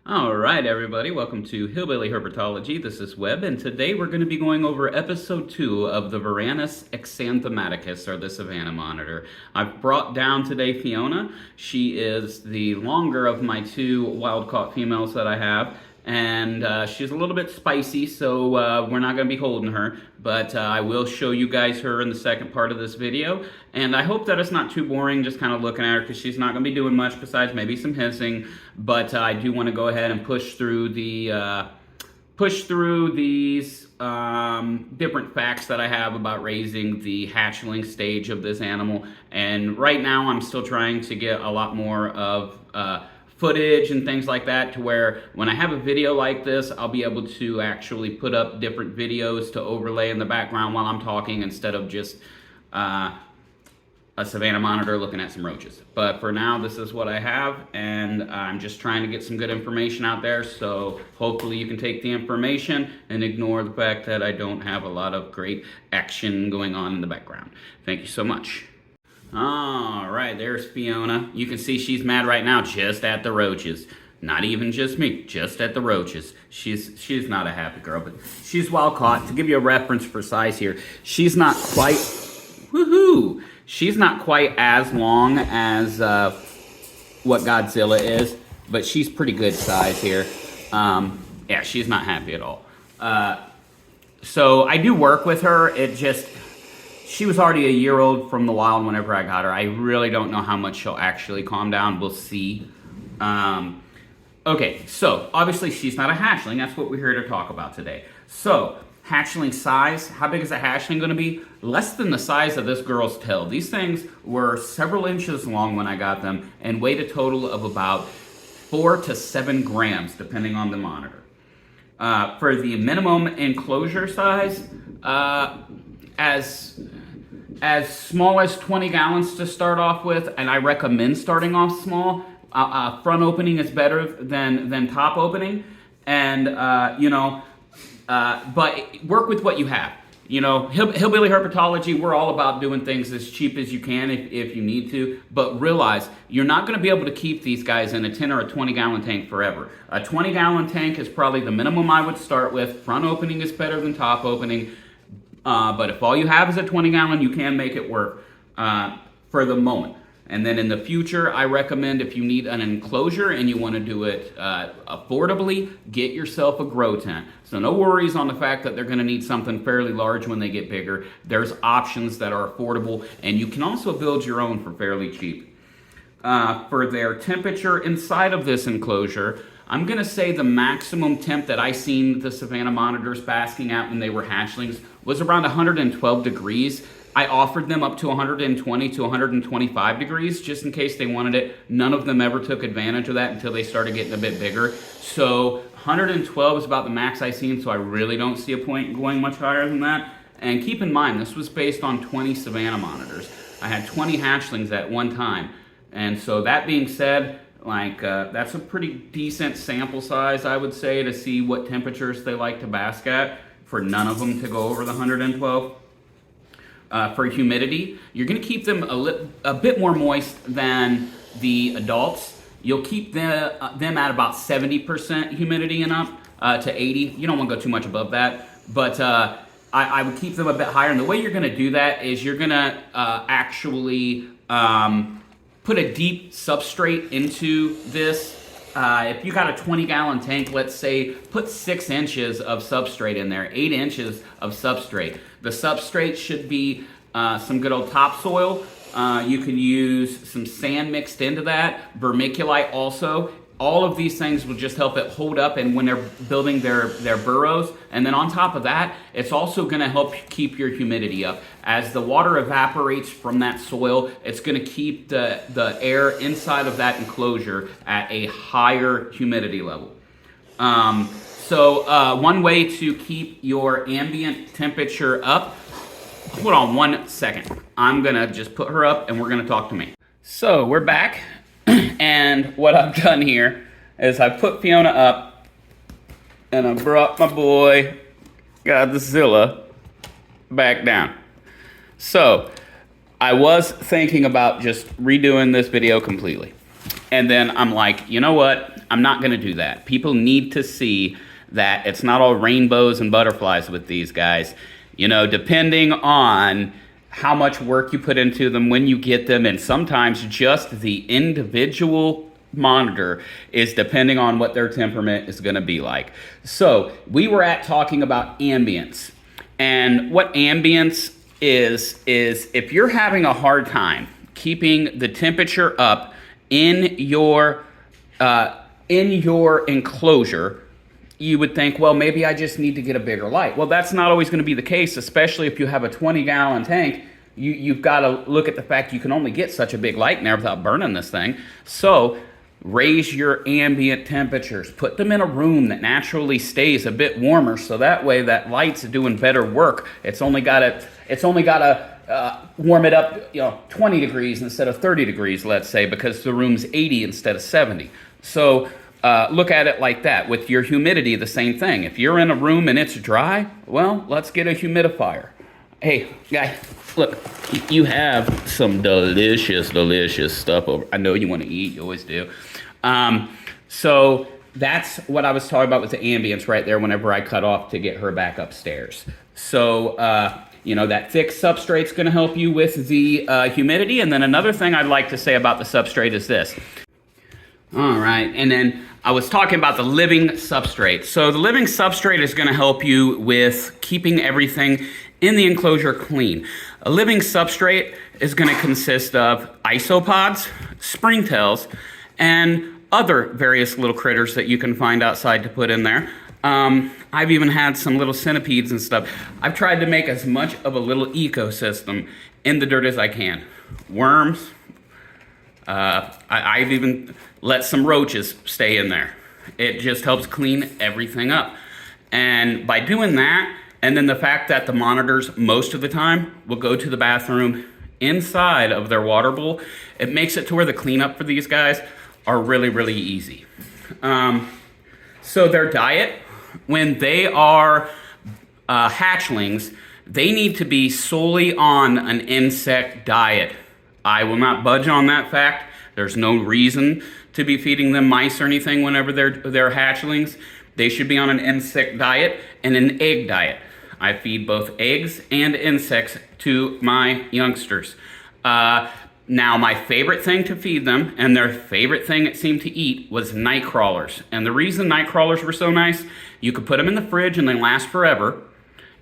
All right, everybody, welcome to Hillbilly Herpetology. This is Webb, and today we're going to be going over episode 2 of the Varanus exanthematicus, or the Savanna monitor. I've brought down today Fiona. She is the longer of my two wild-caught females that I have, and she's a little bit spicy, so we're not going to be holding her, but I will show you guys her in the second part of this video, and I hope that it's not too boring just kind of looking at her, because she's not going to be doing much besides maybe some hissing, but I do want to go ahead and push through these different facts that I have about raising the hatchling stage of this animal, and right now I'm still trying to get a lot more of footage and things like that, to where when I have a video like this, I'll be able to actually put up different videos to overlay in the background while I'm talking, instead of just a Savanna monitor looking at some roaches. But for now, this is what I have, and I'm just trying to get some good information out there, so hopefully you can take the information and ignore the fact that I don't have a lot of great action going on in the background. Thank you so much. All right, there's Fiona. You can see she's mad right now just at the roaches. Not even just me, just at the roaches. She's not a happy girl, but she's wild caught. To give you a reference for size here, she's not quite, woohoo! She's not quite as long as what Godzilla is, but she's pretty good size here. Yeah, she's not happy at all. So I do work with her. She was already a year old from the wild whenever I got her. I really don't know how much she'll actually calm down. We'll see. Okay, so obviously she's not a hatchling. That's what we're here to talk about today. So, hatchling size. How big is a hatchling going to be? Less than the size of this girl's tail. These things were several inches long when I got them and weighed a total of about 4 to 7 grams, depending on the monitor. For the minimum enclosure size, as small as 20 gallons to start off with, and I recommend starting off small. Front opening is better than top opening, and but work with what you have. You know, Hillbilly Herpetology, we're all about doing things as cheap as you can if you need to, but realize you're not going to be able to keep these guys in a 10 or a 20 gallon tank forever. A 20 gallon tank is probably the minimum I would start with. Front opening is better than top opening. But if all you have is a 20 gallon, you can make it work for the moment. And then in the future, I recommend, if you need an enclosure and you want to do it affordably, get yourself a grow tent. So no worries on the fact that they're going to need something fairly large when they get bigger. There's options that are affordable, and you can also build your own for fairly cheap. For their temperature inside of this enclosure, I'm going to say the maximum temp that I seen the Savanna monitors basking at when they were hatchlings was around 112 degrees. I offered them up to 120 to 125 degrees just in case they wanted it. None of them ever took advantage of that until they started getting a bit bigger. So 112 is about the max I seen, so I really don't see a point in going much higher than that. And keep in mind, this was based on 20 Savanna monitors. I had 20 hatchlings at one time. And so that being said, that's a pretty decent sample size, I would say, to see what temperatures they like to bask at, for none of them to go over the 112. For humidity, you're going to keep them a bit more moist than the adults. You'll keep them at about 70% humidity and up to 80. You don't want to go too much above that, but I would keep them a bit higher. And the way you're going to do that is you're going to actually put a deep substrate into this. If you got a 20 gallon tank, let's say, put 6 inches of substrate in there, 8 inches of substrate. The substrate should be some good old topsoil. You can use some sand mixed into that, vermiculite also. All of these things will just help it hold up, and when they're building their burrows. And then on top of that, it's also going to help keep your humidity up. As the water evaporates from that soil, it's going to keep the air inside of that enclosure at a higher humidity level. So one way to keep your ambient temperature up, hold on 1 second. I'm going to just put her up and we're going to talk to me. So we're back. And what I've done here is I put Fiona up and I brought my boy Godzilla back down. So I was thinking about just redoing this video completely. And then I'm like, you know what? I'm not going to do that. People need to see that it's not all rainbows and butterflies with these guys. You know, depending on how much work you put into them when you get them, and sometimes just the individual monitor is depending on what their temperament is going to be like. So we were talking about ambience, and what ambience is if you're having a hard time keeping the temperature up in your enclosure, you would think, well, maybe I just need to get a bigger light. Well, that's not always going to be the case, especially if you have a 20-gallon tank. You've got to look at the fact you can only get such a big light in there without burning this thing. So raise your ambient temperatures. Put them in a room that naturally stays a bit warmer, so that way that light's doing better work. It's only got to warm it up, 20 degrees instead of 30 degrees, let's say, because the room's 80 instead of 70. So look at it like that. With your humidity, the same thing. If you're in a room and it's dry, well, let's get a humidifier. Hey, guy, look, you have some delicious stuff over. I know you want to eat, you always do. So that's what I was talking about with the ambience right there whenever I cut off to get her back upstairs. So, that thick substrate's going to help you with the humidity. And then another thing I'd like to say about the substrate is this. All right, and then I was talking about the living substrate. So the living substrate is going to help you with keeping everything in the enclosure clean. A living substrate is going to consist of isopods, springtails, and other various little critters that you can find outside to put in there. I've even had some little centipedes and stuff. I've tried to make as much of a little ecosystem in the dirt as I can. Worms. I've even let some roaches stay in there. It just helps clean everything up. And by doing that, and then the fact that the monitors most of the time will go to the bathroom inside of their water bowl, it makes it to where the cleanup for these guys are really easy. So their diet, when they are hatchlings, they need to be solely on an insect diet. I will not budge on that fact. There's no reason to be feeding them mice or anything whenever they're hatchlings. They should be on an insect diet and an egg diet. I feed both eggs and insects to my youngsters. Now, my favorite thing to feed them, and their favorite thing it seemed to eat, was night crawlers. And the reason night crawlers were so nice, you could put them in the fridge and they last forever.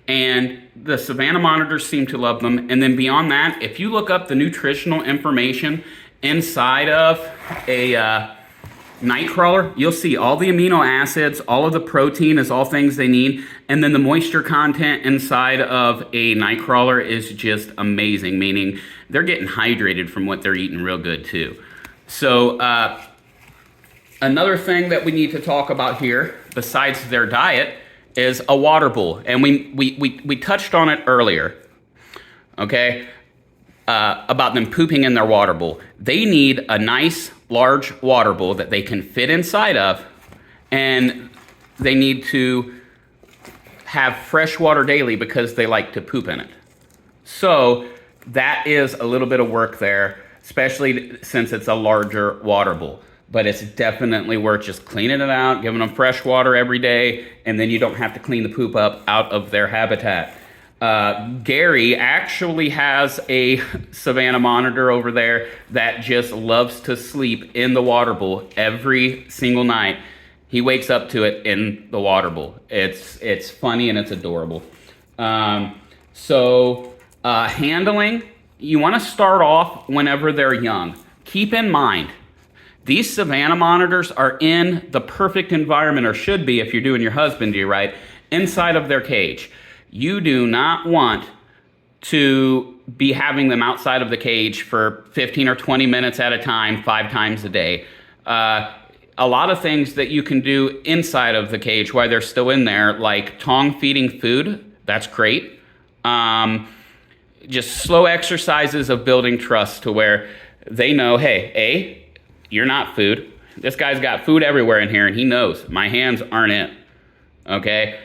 And the Savanna monitors seem to love them. And then beyond that, if you look up the nutritional information inside of a nightcrawler, you'll see all the amino acids, all of the protein is all things they need. And then the moisture content inside of a nightcrawler is just amazing, meaning they're getting hydrated from what they're eating real good too. So another thing that we need to talk about here, besides their diet, is a water bowl. And we touched on it earlier, okay, about them pooping in their water bowl. They need a nice large water bowl that they can fit inside of, and they need to have fresh water daily because they like to poop in it. So that is a little bit of work there, especially since it's a larger water bowl. But it's definitely worth just cleaning it out, giving them fresh water every day, and then you don't have to clean the poop up out of their habitat. Gary actually has a Savanna monitor over there that just loves to sleep in the water bowl every single night. He wakes up to it in the water bowl. It's funny and it's adorable. Handling, you want to start off whenever they're young. Keep in mind, these Savanna monitors are in the perfect environment, or should be if you're doing your husbandry right, inside of their cage. You do not want to be having them outside of the cage for 15 or 20 minutes at a time, 5 times a day. A lot of things that you can do inside of the cage while they're still in there, like tongue feeding food, that's great. Just slow exercises of building trust to where they know, hey, you're not food. This guy's got food everywhere in here, and he knows my hands aren't it, okay?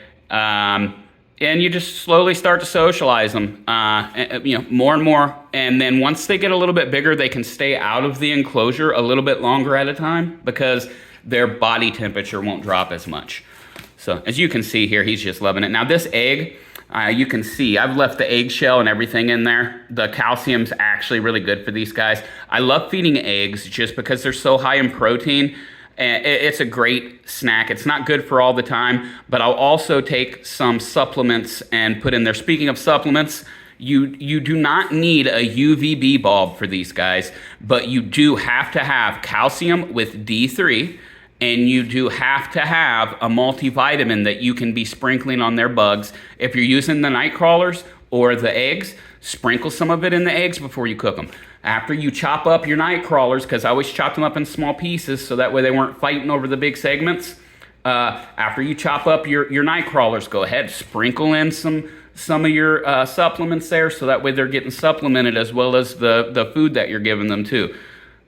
And you just slowly start to socialize them, more and more. And then once they get a little bit bigger, they can stay out of the enclosure a little bit longer at a time, because their body temperature won't drop as much. So as you can see here, he's just loving it. Now this egg, you can see I've left the eggshell and everything in there. The calcium's actually really good for these guys. I love feeding eggs just because they're so high in protein. And it's a great snack. It's not good for all the time, but I'll also take some supplements and put in there. Speaking of supplements, you do not need a UVB bulb for these guys, but you do have to have calcium with D3, and you do have to have a multivitamin that you can be sprinkling on their bugs. If you're using the night crawlers or the eggs, sprinkle some of it in the eggs before you cook them. After you chop up your night crawlers, because I always chopped them up in small pieces so that way they weren't fighting over the big segments. After you chop up your night crawlers, go ahead, sprinkle in some of your supplements there so that way they're getting supplemented as well as the food that you're giving them too.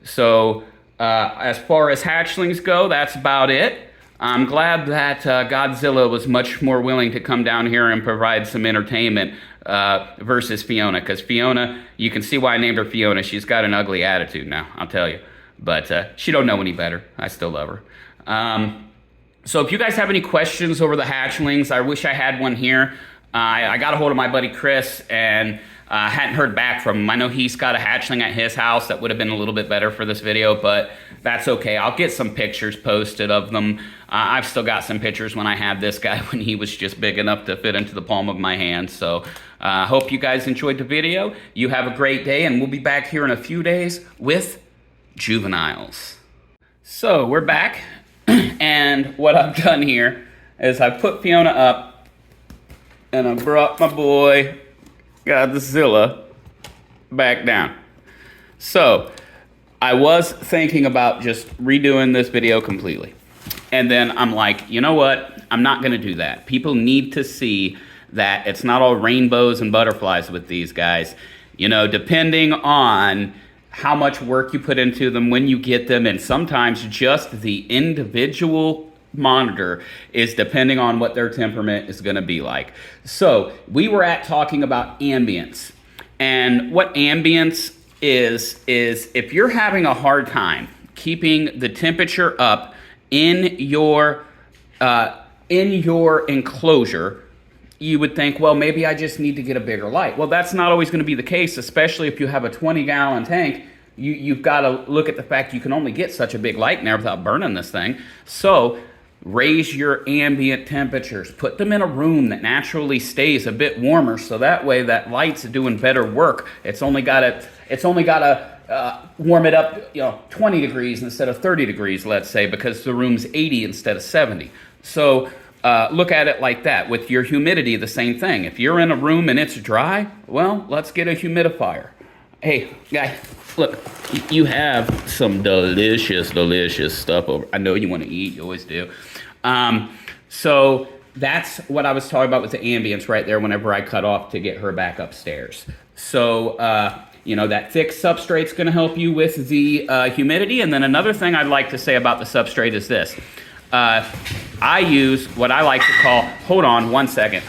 So as far as hatchlings go, that's about it. I'm glad that Godzilla was much more willing to come down here and provide some entertainment versus Fiona, because Fiona, you can see why I named her Fiona. She's got an ugly attitude now, I'll tell you. But she don't know any better. I still love her. So if you guys have any questions over the hatchlings, I wish I had one here. I got a hold of my buddy Chris and hadn't heard back from him. I know he's got a hatchling at his house that would have been a little bit better for this video, but that's okay. I'll get some pictures posted of them. I've still got some pictures when I had this guy when he was just big enough to fit into the palm of my hand. So I hope you guys enjoyed the video. You have a great day, and we'll be back here in a few days with juveniles. So we're back, and what I've done here is I've put Fiona up, and I brought my boy Godzilla back down. So I was thinking about just redoing this video completely. And then I'm like, you know what? I'm not going to do that. People need to see that it's not all rainbows and butterflies with these guys. You know, depending on how much work you put into them when you get them, and sometimes just the individual monitor is depending on what their temperament is going to be like. So we were talking about ambience, and what ambience is if you're having a hard time keeping the temperature up in your enclosure, you would think, well, maybe I just need to get a bigger light. Well, that's not always going to be the case, especially if you have a 20-gallon tank. You've got to look at the fact you can only get such a big light in there without burning this thing. So raise your ambient temperatures. Put them in a room that naturally stays a bit warmer, so that way that light's doing better work. It's only got to warm it up, 20 degrees instead of 30 degrees, let's say, because the room's 80 instead of 70. So look at it like that. With your humidity, the same thing. If you're in a room and it's dry, well, let's get a humidifier. Hey, guy, look, you have some delicious, delicious stuff over. I know you want to eat, you always do. So that's what I was talking about with the ambience right there whenever I cut off to get her back upstairs. So, that thick substrate's going to help you with the humidity. And then another thing I'd like to say about the substrate is this. I use what I like to call, hold on one second.